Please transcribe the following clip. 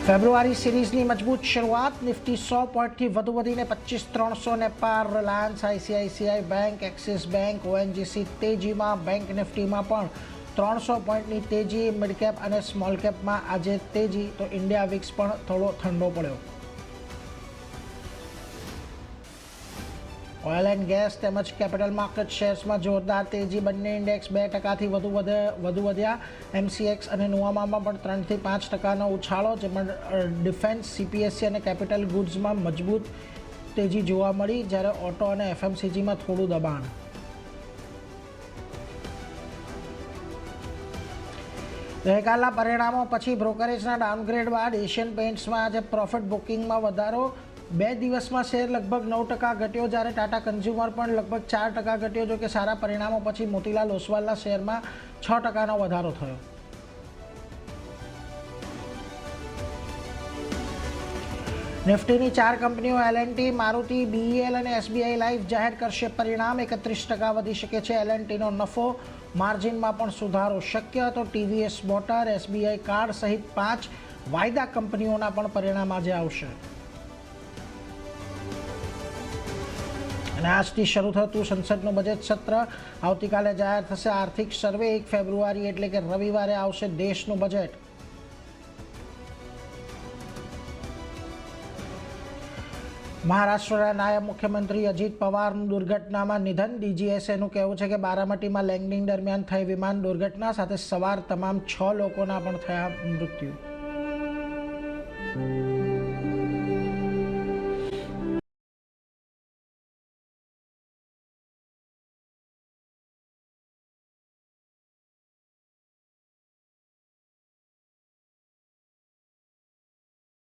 ફેબ્રુઆરી સિરીઝની મજબૂત શરૂઆત. નિફ્ટી 100 પોઈન્ટથી વધુ વધીને 25,300 પાર. Reliance, ICICI bank, Axis bank, ONGC તેજીમાં. બેંક નિફ્ટીમાં પણ 300 પોઈન્ટની તેજી. મિડ કેપ અને સ્મોલ કેપમાં આજે તેજી, તો ઇન્ડિયા વિક્સ પણ થોડો ઠંડો પડ્યો. ઓઇલ એન્ડ ગેસ તેમજ કેપિટલ માર્કેટ શેર્સમાં જોરદાર તેજી. બંને ઇન્ડેક્સ 2% વધુ વધ્યા. એમસીએક્સ અને નુવામામાં પણ 3 થી 5% ઉછાળો. જેમાં ડિફેન્સ, સીપીએસસી અને કેપિટલ ગુડ્સમાં મજબૂત તેજી જોવા મળી, જ્યારે ઓટો અને એફએમસીજીમાં થોડું દબાણ. ગઈકાલના પરિણામો પછી બ્રોકરેજના ડાઉનગ્રેડ બાદ એશિયન પેઇન્ટ્સમાં આજે પ્રોફિટ બુકિંગમાં વધારો. 2 દિવસમાં શેર લગભગ 9% ઘટ્યો, જ્યારે ટાટા કન્ઝ્યુમર પણ લગભગ 4% ઘટ્યો. જો કે સારા પરિણામો પછી મોતીલાલ ઓસવાલના શેરમાં 6%નો વધારો થયો. નિફ્ટીની 4 કંપનીઓ એલએનટી, મારુતિ, બીઈએલ અને એસબીઆઈ લાઈફ જાહેર કરશે પરિણામ. 31% વધી શકે છે એલએનટીનો નફો. માર્જિનમાં પણ સુધારો શક્ય. તો ટીવીએસ મોટર, એસબીઆઈ કાર્ડ સહિત 5 વાયદા કંપનીઓના પણ પરિણામ આજે આવશે. અને આજથી શરૂ થતું સંસદનું બજેટ સત્ર. આવતીકાલે જાહેર થશે આર્થિક સર્વે. 1 ફેબ્રુઆરી એટલે કે રવિવારે આવશે દેશનું બજેટ. મહારાષ્ટ્રના નાયબ મુખ્યમંત્રી અજીત પવારનું દુર્ઘટનામાં નિધન. ડીજીએસએનું કહેવું છે કે બારામતીમાં લેન્ડિંગ દરમિયાન થઈ વિમાન દુર્ઘટના સાથે સવાર તમામ 6 લોકોના પણ થયા મૃત્યુ.